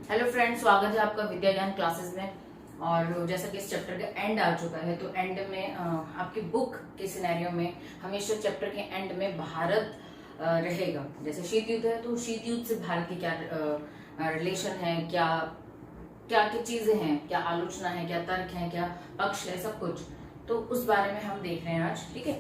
Hello friends, स्वागत है आपका विद्या ज्ञान क्लासेस में। और जैसा कि इस चैप्टर का एंड आ चुका है, तो एंड में आपकी बुक के सिनेरियो में हमेशा चैप्टर के एंड में भारत रहेगा। जैसे शीत युद्ध है, तो शीत युद्ध से भारत की क्या रिलेशन है, क्या क्या क्या चीजें हैं, क्या आलोचना है, क्या तर्क है, क्या पक्ष है, सब कुछ तो उस बारे में हम देख रहे हैं आज। ठीक है,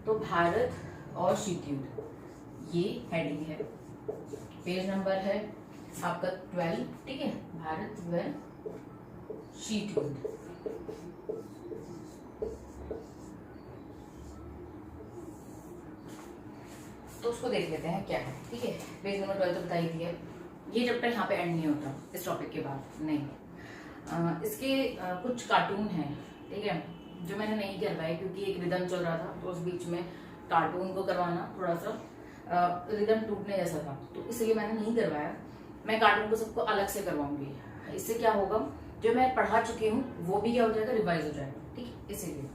तो भारत और शीत युद्ध ये हेडिंग है। पेज नंबर है आपका 12। ठीक है, भारत व शीत युद्ध। तो उसको देख लेते हैं क्या है। ठीक है, पेज नंबर 12 तो बता ही दिया। ये चैप्टर यहाँ पे एंड नहीं होता इस टॉपिक के बाद, नहीं। इसके कुछ कार्टून हैं, ठीक है, जो मैंने नहीं करवाए क्योंकि एक रिदम चल रहा था, तो उस बीच में कार्टून को करवाना थोड़ा सा रिदम टूटने जैसा था, तो इसलिए मैंने नहीं करवाया। मैं कार्टून को सबको अलग से करवाऊंगी। इससे क्या होगा, जो मैं पढ़ा चुकी हूँ वो भी क्या हो जाएगा, रिवाइज हो जाएगा। ठीक है, इसीलिए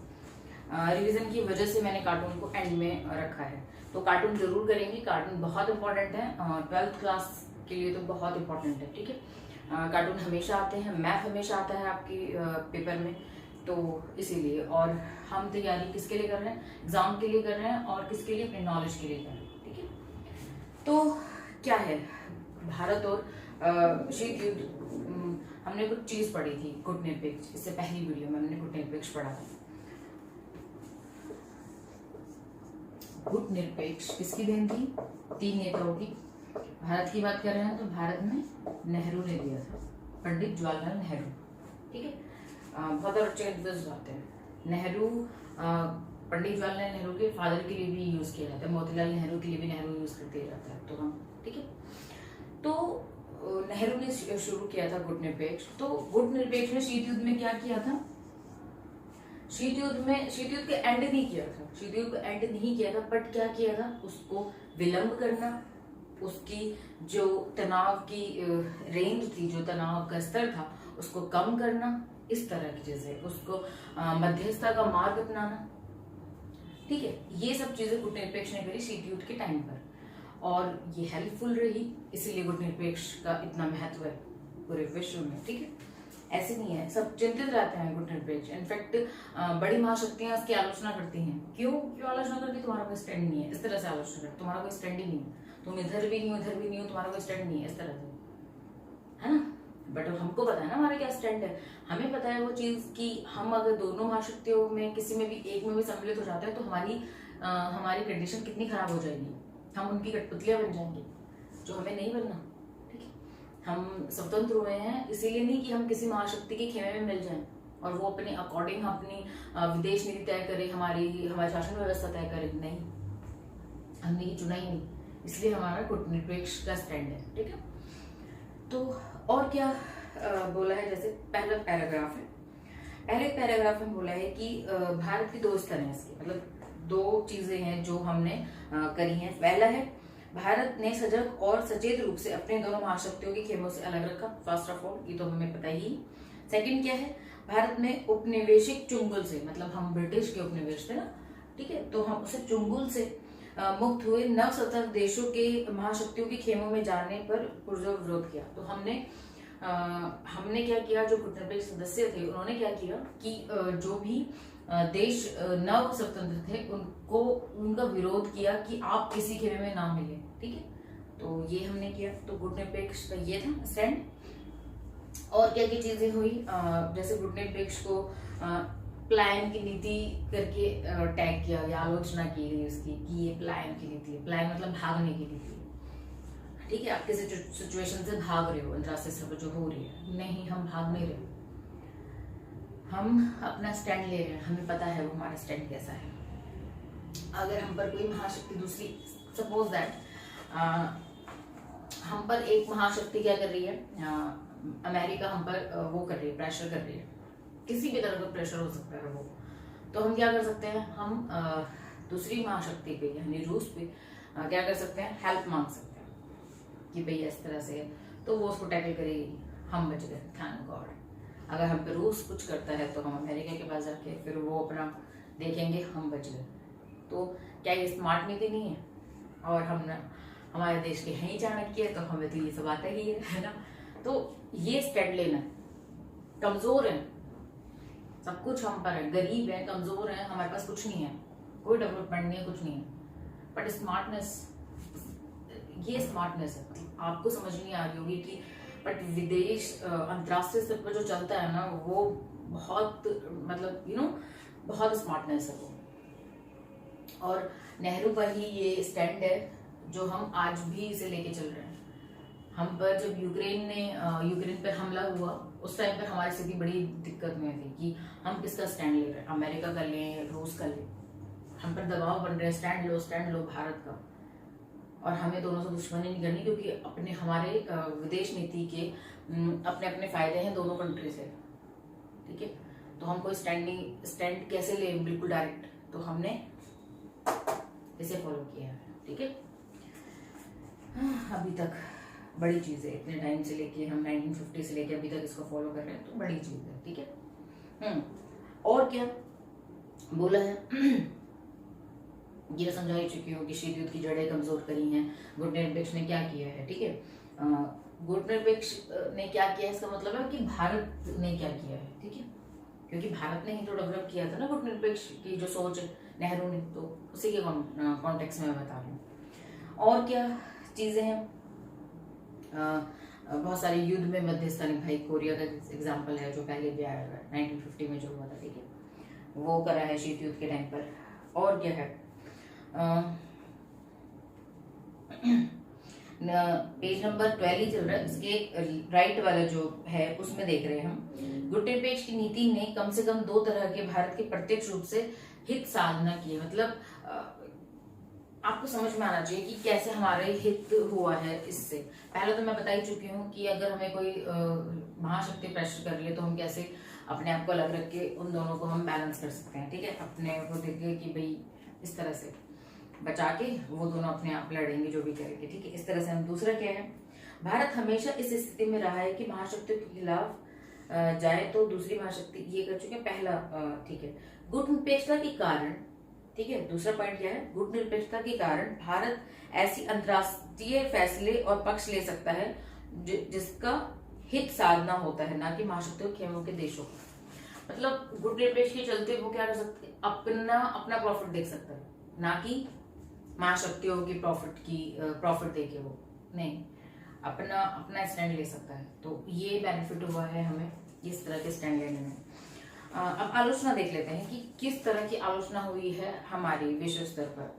रिवीजन की वजह से मैंने कार्टून को एंड में रखा है। तो कार्टून जरूर करेंगे, कार्टून बहुत इंपॉर्टेंट है 12th क्लास के लिए, तो बहुत इंपॉर्टेंट है। ठीक है, कार्टून हमेशा आते हैं, मैथ हमेशा आता है आपकी पेपर में, तो इसीलिए। और हम तैयारी किसके लिए कर रहे हैं, एग्जाम के लिए कर रहे हैं, और किसके लिए, अपने नॉलेज के लिए कर रहे हैं। ठीक है, तो क्या है भारत और शीत युद्ध। हमने कुछ चीज पढ़ी थी, गुटनिरपेक्ष। इससे पहली वीडियो में हमने गुटनिरपेक्ष पढ़ा था। गुटनिरपेक्ष किसकी देन थी, 3 नेताओं की। भारत की बात कर रहे हैं तो भारत में नेहरू ने दिया था, पंडित जवाहरलाल नेहरू। ठीक है, बहुत और अच्छे कन्फ्यूज होते हैं। नेहरू पंडित जवाहरलाल नेहरू के फादर के लिए भी यूज किया जाता है, मोतीलाल नेहरू के लिए भी नेहरू यूज कर दिया जाता है। तो हम ठीक है, तो नेहरू ने शुरू किया था गुटनिरपेक्ष। तो गुटनिरपेक्ष ने शीत युद्ध में क्या किया था, शीत युद्ध का एंड नहीं किया था, शीत युद्ध का एंड नहीं किया था, बट क्या किया था, उसको विलंब करना, उसकी जो तनाव की रेंज थी, जो तनाव का स्तर था, उसको कम करना, इस तरह की चीजें, उसको मध्यस्थता का मार्ग अपनाना। ठीक है, ये सब चीजें गुटनिरपेक्ष ने करी शीत युद्ध के टाइम पर, और ये हेल्पफुल रही, इसीलिए गुटनिरपेक्ष का इतना महत्व है पूरे विश्व में। ठीक है, ऐसे नहीं है, सब चिंतित रहते हैं गुटनिरपेक्ष। इनफैक्ट बड़ी महाशक्तियां इसकी आलोचना करती हैं। क्यों आलोचना करती, तुम्हारा कोई स्टैंड नहीं है, इस तरह से आलोचना करती, तुम्हारा कोई स्टैंड ही नहीं है, तुम इधर भी नहीं हो, इधर भी नहीं हो, तुम्हारा कोई स्टैंड नहीं है, इस तरह से, है ना। बट हमको पता है ना हमारा क्या स्टैंड है, हमें पता है वो चीज कि हम अगर दोनों महाशक्तियों में किसी में भी एक में भी सम्मिलित हो जाते हैं, तो हमारी कंडीशन कितनी खराब हो जाएगी, हम उनकी कठपुतलियां बन जाएंगे, जो हमें नहीं बनना। ठीक है, हम स्वतंत्र हुए हैं इसीलिए नहीं कि हम किसी महाशक्ति के खेमे में मिल जाएं और वो अपने अकॉर्डिंग अपनी विदेश नीति तय करे, हमारी शासन व्यवस्था तय करे, नहीं, हमने ये चुना ही नहीं, इसलिए हमारा गुटनिरपेक्ष का स्टैंड है। ठीक है, तो और क्या बोला है, जैसे पहला पैराग्राफ है, पहले पैराग्राफ में बोला है कि भारत की 2 स्तर हैं इसके, मतलब 2 चीजें हैं जो हमने करी हैं। पहला है, भारत ने सजग और सचेत रूप से अपने दोनों महाशक्तियों के खेमों से अलग रखा, फर्स्ट ऑफ ऑल, ये तो हमें पता ही। सेकंड क्या है, भारत में उपनिवेशिक चुंगल से, मतलब हम ब्रिटिश के उपनिवेश थे ना, ठीक है, तो हम उसे चुंगल से मुक्त हुए नव स्वतंत्र देशों के महाशक्तियों के खेमों में जाने पर पुरजोर विरोध किया। तो हमने क्या किया, जो गुटनिरपेक्ष सदस्य थे उन्होंने क्या किया कि जो भी देश नव स्वतंत्र थे उनको उनका विरोध किया कि आप किसी खेमे में ना मिले। ठीक है, तो ये हमने किया। तो गुटनिरपेक्ष का ये था स्टैंड। और क्या क्या चीजें हुई, जैसे गुटनिरपेक्ष को प्लायन की नीति करके टैग किया गया, आलोचना की गई उसकी कि ये प्लायन की नीति है। प्लायन मतलब भागने की नीति। ठीक है, आप किसी सिचुएशन से भाग रहे हो, इंदिरा से सब जो हो रही है, नहीं, हम भाग नहीं रहे, हम अपना स्टैंड ले रहे हैं, हमें पता है वो हमारा स्टैंड कैसा है। अगर हम पर कोई महाशक्ति दूसरी, सपोज दैट हम पर एक महाशक्ति क्या कर रही है, अमेरिका हम पर वो कर रही है, प्रेशर कर रही है, किसी भी तरह का प्रेशर हो सकता है वो, तो हम क्या कर सकते हैं, हम दूसरी महाशक्ति पे यानी रूस पे क्या कर सकते हैं, हेल्प मांग सकते हैं कि भैया इस तरह से, तो वो उसको टैकल करेगी, हम बच गए, थैंक गॉड। अगर हम पे रूस कुछ करता है तो हम अमेरिका के पास जाके फिर वो अपना देखेंगे, हम बच गए। तो क्या ये स्मार्ट नीति नहीं है, और हम हमारे देश के हैं ही चाणक्य, तो हमें तो ये सब आता ही है ना। तो ये स्टैंड लेना है। कमजोर है, सब कुछ हम पर है, गरीब है, कमजोर है, हमारे पास कुछ नहीं है, कोई डेवलपमेंट नहीं है, कुछ नहीं है, बट स्मार्टनेस, ये स्मार्टनेस है। आपको समझ नहीं आ रही होगी कि बट विदेश अंतरराष्ट्रीय स्तर पर जो चलता है ना, वो बहुत मतलब बहुत स्मार्टनेस है वो। और नेहरू पर ही ये स्टैंड है जो हम आज भी इसे लेके चल रहे हैं। हम पर जब यूक्रेन पर हमला हुआ, उस टाइम पर हमारी स्थिति बड़ी दिक्कत में थी कि हम किसका स्टैंड ले रहे हैं, अमेरिका का लें, रूस का लें। हम पर दबाव बन रहे हैं, स्टैंड लो भारत का। और हमें दोनों से दुश्मनी नहीं करनी, क्योंकि अपने हमारे विदेश नीति के अपने अपने फायदे हैं दोनों कंट्री से, ठीक है। तो हम कोई स्टैंड कैसे ले, बिल्कुल डायरेक्ट, तो हमने इसे फॉलो किया है, ठीक है। अभी तक बड़ी चीज है, इतने टाइम से लेके हम 1950 से लेके अभी तक इसको फॉलो कर रहे हैं, तो बड़ी चीज है, ठीक है। और क्या बोला है ये समझा ही चुकी हूँ कि शीत युद्ध की जड़ें कमजोर करी हैं। गुटनिरपेक्ष ने क्या किया है, ठीक है। गुटनिरपेक्ष ने क्या किया है, इसका मतलब है कि भारत ने क्या किया है, ठीक है, क्योंकि भारत ने ही तो डेवलप किया था ना गुटनिरपेक्ष की जो सोच नेहरू ने, तो उसी के कॉन्टेक्स्ट में मैं बता रही हूँ। और क्या चीजें हैं, बहुत सारे युद्ध में मध्यस्थता निभाई। कोरिया का एग्जाम्पल है जो पहले भी आया है 1950 में जो हुआ था, ठीक है, वो करा है शीत युद्ध के टाइम पर। और क्या है, पेज नंबर 12 ही चल रहा है, इसके राइट वाला जो है उसमें देख रहे हैं हम। गुटनिरपेक्ष की नीति ने कम से कम 2 तरह के भारत के प्रत्यक्ष रूप से हित साधना की, मतलब आपको समझ में आना चाहिए कि कैसे हमारे हित हुआ है इससे। पहले तो मैं बता ही चुकी हूँ कि अगर हमें कोई महाशक्ति प्रेशर कर रही है तो हम कैसे अपने आप को अलग रख के उन दोनों को हम बैलेंस कर सकते हैं, ठीक है। अपने को देख के कि भाई इस तरह से बचा के वो दोनों अपने आप लड़ेंगे जो भी करेंगे, ठीक है, इस तरह से हम। दूसरा क्या है, भारत हमेशा इस स्थिति में रहा है कि महाशक्तियों के खिलाफ जाए, तो दूसरी महाशक्ति ये कर चुके हैं पहला, ठीक है, गुटनिरपेक्षता के कारण, ठीक है। दूसरा पॉइंट क्या है, गुटनिरपेक्षता के कारण भारत ऐसी अंतरराष्ट्रीय फैसले और पक्ष ले सकता है जिसका हित साधना होता है, ना कि महाशक्तियों खेमों के देशों का। मतलब गुटनिरपेक्ष के चलते वो क्या कर सकते हैं, अपना प्रॉफिट देख सकता है, ना कि महाशक्तियों की प्रॉफिट देके वो नहीं, अपना स्टैंड ले सकता है। तो ये बेनिफिट हुआ है हमें इस तरह के स्टैंड लेने में। अब आलोचना देख लेते हैं कि किस तरह की आलोचना हुई है हमारी विश्व स्तर पर।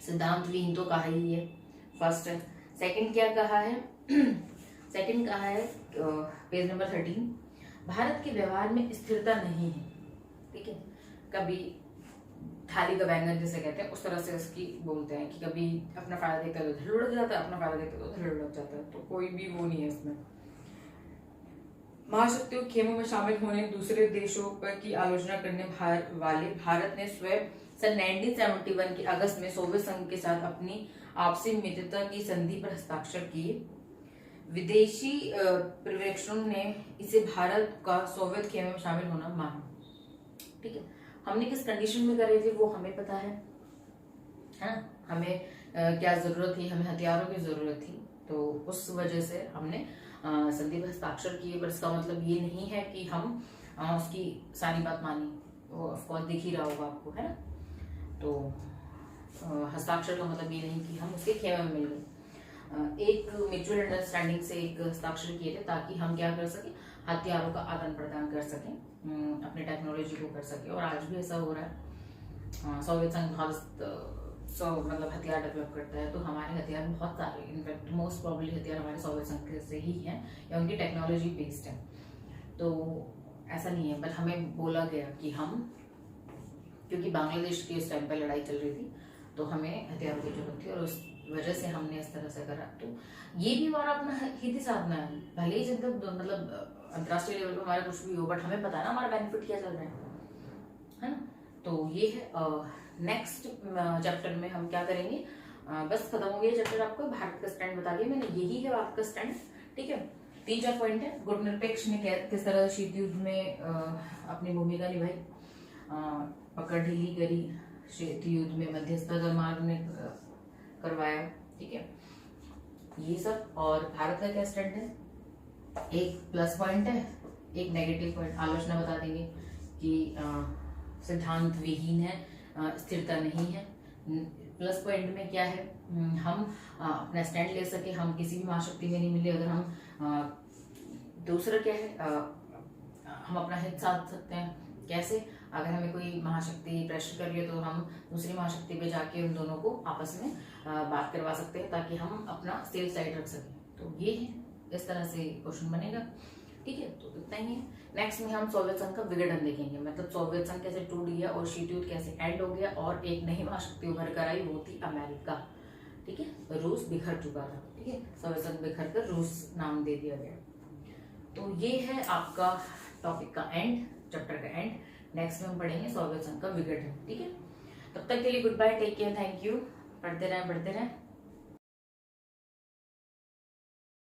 सिद्धांत विहीन तो कहा ही है, फर्स्ट है। सेकंड क्या कहा है सेकंड कहा है पेज नंबर 13, भारत के व्यवहार में स्थिरता नहीं है, ठीक है। कभी थाली का बैंगन जिसे कहते हैं उस तरह से इसकी बोलते हैं कि कभी अपना फायदा देखता है तो धड़ लुढ़क जाता है, अपना फायदा देखता है तो धड़ लुढ़क जाता है, तो कोई भी वो नहीं है इसमें। महाशक्तियों के खेमों में शामिल होने, दूसरे देशों पर की आलोचना करने वाले भारत ने स्वयं सन 1971 के अगस्त में सोवियत संघ के साथ अपनी आपसी मित्रता की संधि पर हस्ताक्षर किए। विदेशी पर्यवेक्षकों ने इसे भारत का सोवियत खेमे में शामिल होना माना, ठीक है। हमने किस कंडीशन में करे थे वो हमें पता है ना, हमें क्या जरूरत थी, हमें हथियारों की जरूरत थी, तो उस वजह से हमने संधि पर हस्ताक्षर किए। पर इसका मतलब ये नहीं है कि हम उसकी सारी बात मानी, वो ऑफकोर्स दिख ही रहा होगा आपको, है ना। तो हस्ताक्षर का मतलब ये नहीं कि हम उसके खेमे में मिल गए। एक म्यूचुअल अंडरस्टैंडिंग से एक हस्ताक्षर किए थे ताकि हम क्या कर सके, हथियारों का आदान प्रदान कर सकें, अपने टेक्नोलॉजी को कर सके। और आज भी ऐसा हो रहा है। सोवियत संघ बहुत मतलब हथियार डेवलप करता है, तो हमारे हथियार बहुत सारे, इनफैक्ट मोस्ट प्रोबेबली हथियार हमारे सोवियत संघ से ही हैं या उनकी टेक्नोलॉजी बेस्ड है। तो ऐसा नहीं है, बट हमें बोला गया कि हम, क्योंकि बांग्लादेश की उस टाइम पर लड़ाई चल रही थी, तो हमें हथियारों की जरूरत थी और उस वजह से हमने इस तरह से करा। तो ये भी हमारा अपना हित ही साधना है, भले ही जब मतलब अंतरराष्ट्रीय लेवल पर हमारा कुछ भी हो, बट हमें पता है ना हमारा बेनिफिट क्या चल रहा है ना। तो ये है। नेक्स्ट चैप्टर में हम क्या करेंगे, बस खत्म हो गया चैप्टर, आपको भारत का स्टैंड बता दिया मैंने, यही है भारत का स्टैंड, ठीक है। 3-4 पॉइंट है। गुटनिरपेक्ष ने किस तरह शीत युद्ध में अपनी भूमिका निभाई, पकड़ ढीली करी, शीत युद्ध में मध्यस्थता का मार्ग ने करवाया, ठीक है, ये सब। और भारत का क्या स्टैंड है, एक प्लस पॉइंट है, एक नेगेटिव पॉइंट। आलोचना बता देंगे कि सिद्धांत विहीन है, स्थिरता नहीं है। प्लस पॉइंट में क्या है, हम अपना स्टैंड ले सके, हम किसी भी महाशक्ति में नहीं मिले अगर हम। दूसरा क्या है, हम अपना हित साध सकते हैं। कैसे? अगर हमें कोई महाशक्ति प्रेशर कर रही है तो हम दूसरी महाशक्ति पे जाके उन दोनों को आपस में बात करवा सकते हैं, ताकि हम अपना सेफ साइड रख सकें। तो ये है, इस तरह से क्वेश्चन बनेगा। ठीक है, तो इतना ही है। नेक्स्ट में हम सोवियत संघ का विघटन देखेंगे, मतलब सोवियत संघ कैसे टूट गया और शीट्यूट कैसे एंड हो गया, और एक नई महाशक्ति उभर कर आई, वो थी अमेरिका। ठीक है, रूस बिखर चुका था। ठीक है, सोवियत संघ बिखर कर रूस नाम दे दिया गया। तो ये है आपका टॉपिक का एंड, चैप्टर का एंड। नेक्स्ट में हम पढ़ेंगे सोवियत संघ का विघटन। ठीक है, तब तक के लिए goodbye, take care, thank you. पढ़ते रहें।